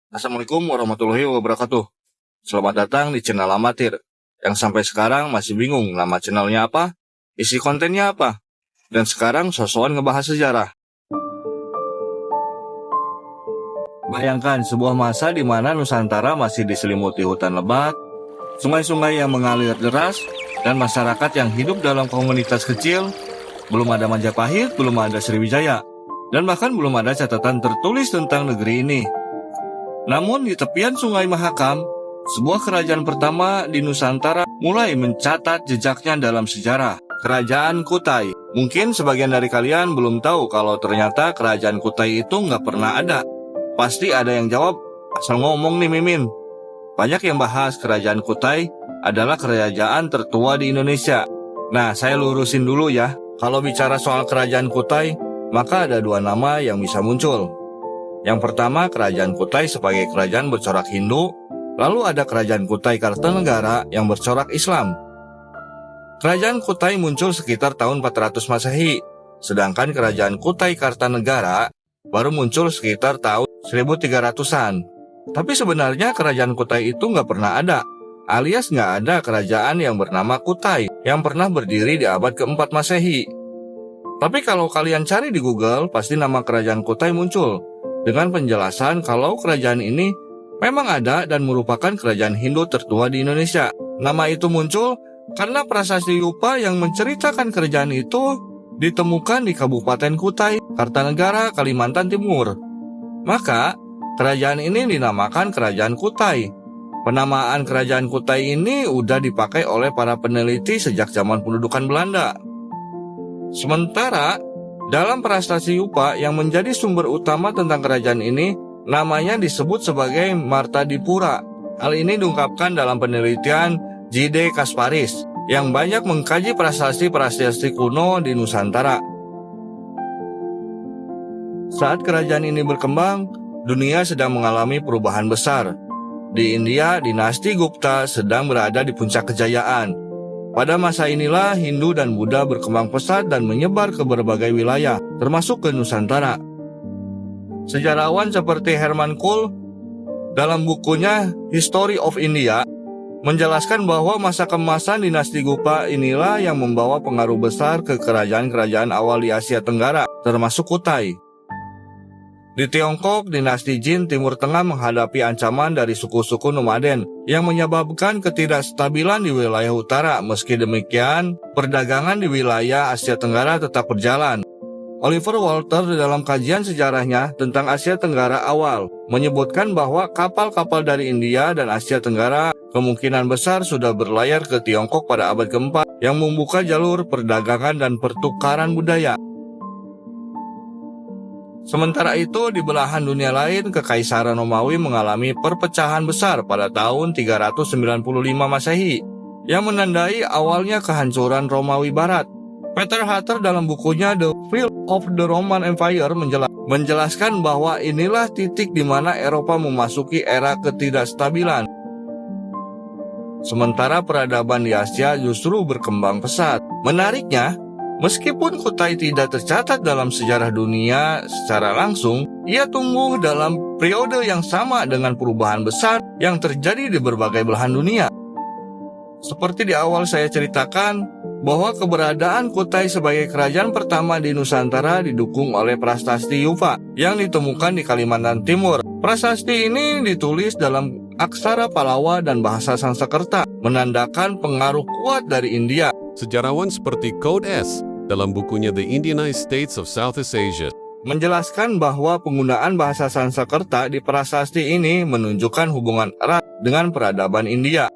Assalamualaikum warahmatullahi wabarakatuh. Selamat datang di channel Amatir, yang sampai sekarang masih bingung nama channelnya apa, isi kontennya apa, dan sekarang sosokan ngebahas sejarah. Bayangkan sebuah masa di mana Nusantara masih diselimuti hutan lebat, sungai-sungai yang mengalir deras, dan masyarakat yang hidup dalam komunitas kecil. Belum ada Majapahit, belum ada Sriwijaya, dan bahkan belum ada catatan tertulis tentang negeri ini. Namun di tepian Sungai Mahakam, sebuah kerajaan pertama di Nusantara mulai mencatat jejaknya dalam sejarah. Kerajaan Kutai. Mungkin sebagian dari kalian belum tahu kalau ternyata kerajaan Kutai itu nggak pernah ada. Pasti ada yang jawab, asal ngomong nih Mimin. Banyak yang bahas kerajaan Kutai adalah kerajaan tertua di Indonesia. Nah, saya lurusin dulu ya. Kalau bicara soal kerajaan Kutai, maka ada dua nama yang bisa muncul. Yang pertama, kerajaan Kutai sebagai kerajaan bercorak Hindu, lalu ada kerajaan Kutai Kartanegara yang bercorak Islam. Kerajaan Kutai muncul sekitar tahun 400 Masehi, sedangkan kerajaan Kutai Kartanegara baru muncul sekitar tahun 1300-an. Tapi sebenarnya kerajaan Kutai itu nggak pernah ada, alias nggak ada kerajaan yang bernama Kutai yang pernah berdiri di abad keempat Masehi. Tapi kalau kalian cari di Google, pasti nama kerajaan Kutai muncul dengan penjelasan kalau kerajaan ini memang ada dan merupakan kerajaan Hindu tertua di Indonesia. Nama itu muncul karena prasasti Yupa yang menceritakan kerajaan itu ditemukan di Kabupaten Kutai, Kartanegara, Kalimantan Timur. Maka, kerajaan ini dinamakan Kerajaan Kutai. Penamaan Kerajaan Kutai ini udah dipakai oleh para peneliti sejak zaman pendudukan Belanda. Sementara, dalam prasasti Yupa yang menjadi sumber utama tentang kerajaan ini, namanya disebut sebagai Martadipura. Hal ini diungkapkan dalam penelitian J.D. Kasparis yang banyak mengkaji prasasti-prasasti kuno di Nusantara. Saat kerajaan ini berkembang, dunia sedang mengalami perubahan besar. Di India, dinasti Gupta sedang berada di puncak kejayaan. Pada masa inilah Hindu dan Buddha berkembang pesat dan menyebar ke berbagai wilayah, termasuk ke Nusantara. Sejarawan seperti Herman Kool dalam bukunya History of India menjelaskan bahwa masa keemasan dinasti Gupta inilah yang membawa pengaruh besar ke kerajaan-kerajaan awal di Asia Tenggara, termasuk Kutai. Di Tiongkok, dinasti Jin Timur Tengah menghadapi ancaman dari suku-suku nomaden yang menyebabkan ketidakstabilan di wilayah utara. Meski demikian, perdagangan di wilayah Asia Tenggara tetap berjalan. Oliver Walter dalam kajian sejarahnya tentang Asia Tenggara awal menyebutkan bahwa kapal-kapal dari India dan Asia Tenggara kemungkinan besar sudah berlayar ke Tiongkok pada abad keempat yang membuka jalur perdagangan dan pertukaran budaya. Sementara itu, di belahan dunia lain, Kekaisaran Romawi mengalami perpecahan besar pada tahun 395 Masehi, yang menandai awalnya kehancuran Romawi Barat. Peter Hatter dalam bukunya The Fall of the Roman Empire menjelaskan bahwa inilah titik di mana Eropa memasuki era ketidakstabilan. Sementara peradaban di Asia justru berkembang pesat. Menariknya, meskipun Kutai tidak tercatat dalam sejarah dunia secara langsung, ia tumbuh dalam periode yang sama dengan perubahan besar yang terjadi di berbagai belahan dunia. Seperti di awal saya ceritakan, bahwa keberadaan Kutai sebagai kerajaan pertama di Nusantara didukung oleh prasasti Yupa yang ditemukan di Kalimantan Timur. Prasasti ini ditulis dalam aksara Palawa dan bahasa Sanskerta, menandakan pengaruh kuat dari India. Sejarawan seperti Code S dalam bukunya The Indianized States of Southeast Asia menjelaskan bahwa penggunaan bahasa Sanskerta di prasasti ini menunjukkan hubungan erat dengan peradaban India.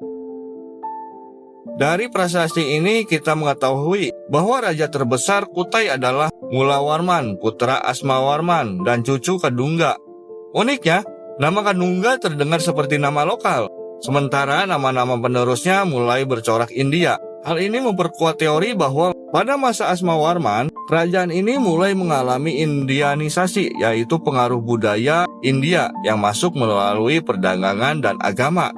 Dari prasasti ini kita mengetahui bahwa raja terbesar Kutai adalah Mulawarman, putra Asmawarman, dan cucu Kadungga. Uniknya, nama Kadungga terdengar seperti nama lokal, sementara nama-nama penerusnya mulai bercorak India. Hal ini memperkuat teori bahwa pada masa Asmawarman, kerajaan ini mulai mengalami Indianisasi, yaitu pengaruh budaya India yang masuk melalui perdagangan dan agama.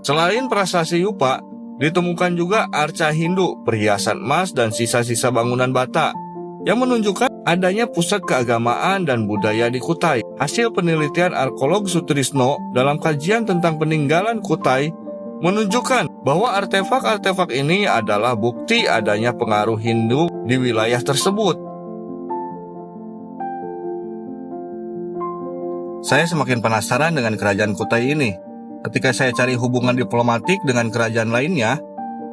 Selain prasasti Yupa, ditemukan juga arca Hindu, perhiasan emas, dan sisa-sisa bangunan bata yang menunjukkan adanya pusat keagamaan dan budaya di Kutai. Hasil penelitian arkeolog Sutrisno dalam kajian tentang peninggalan Kutai menunjukkan bahwa artefak-artefak ini adalah bukti adanya pengaruh Hindu di wilayah tersebut. Saya semakin penasaran dengan kerajaan Kutai ini. Ketika saya cari hubungan diplomatik dengan kerajaan lainnya,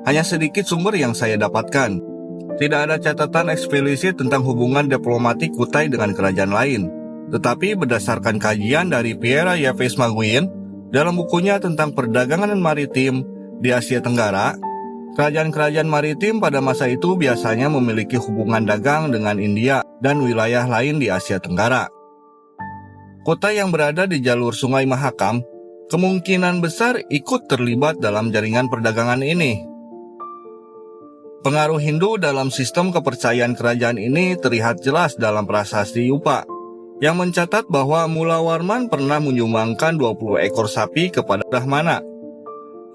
hanya sedikit sumber yang saya dapatkan. Tidak ada catatan eksplisit tentang hubungan diplomatik Kutai dengan kerajaan lain. Tetapi berdasarkan kajian dari Pierre Yves Maguin dalam bukunya tentang perdagangan maritim di Asia Tenggara, kerajaan-kerajaan maritim pada masa itu biasanya memiliki hubungan dagang dengan India dan wilayah lain di Asia Tenggara. Kutai yang berada di jalur Sungai Mahakam kemungkinan besar ikut terlibat dalam jaringan perdagangan ini. Pengaruh Hindu dalam sistem kepercayaan kerajaan ini terlihat jelas dalam prasasti Yupa, yang mencatat bahwa Mula Warman pernah menyumbangkan 20 ekor sapi kepada Brahmana.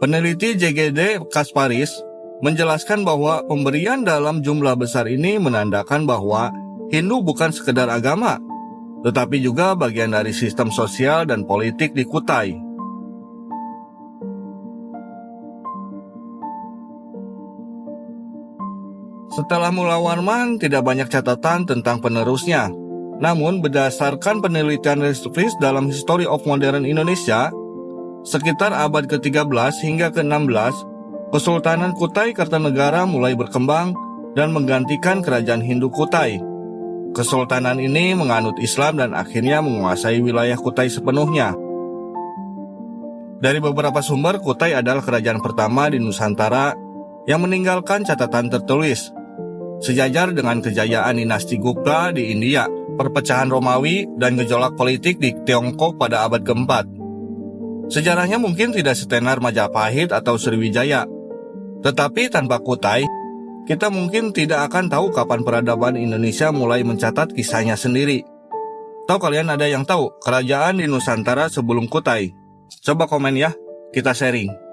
Peneliti JGD Kasparis menjelaskan bahwa pemberian dalam jumlah besar ini menandakan bahwa Hindu bukan sekedar agama, tetapi juga bagian dari sistem sosial dan politik di Kutai. Setelah Mula Warman, tidak banyak catatan tentang penerusnya. Namun, berdasarkan penelitian Restovis dalam History of Modern Indonesia, sekitar abad ke-13 hingga ke-16, Kesultanan Kutai Kartanegara mulai berkembang dan menggantikan kerajaan Hindu Kutai. Kesultanan ini menganut Islam dan akhirnya menguasai wilayah Kutai sepenuhnya. Dari beberapa sumber, Kutai adalah kerajaan pertama di Nusantara yang meninggalkan catatan tertulis. Sejajar dengan kejayaan dinasti Gupta di India, perpecahan Romawi, dan gejolak politik di Tiongkok pada abad keempat. Sejarahnya mungkin tidak setenar Majapahit atau Sriwijaya, tetapi tanpa Kutai, kita mungkin tidak akan tahu kapan peradaban Indonesia mulai mencatat kisahnya sendiri. Tahu kalian ada yang tahu kerajaan di Nusantara sebelum Kutai? Coba komen ya, kita sharing.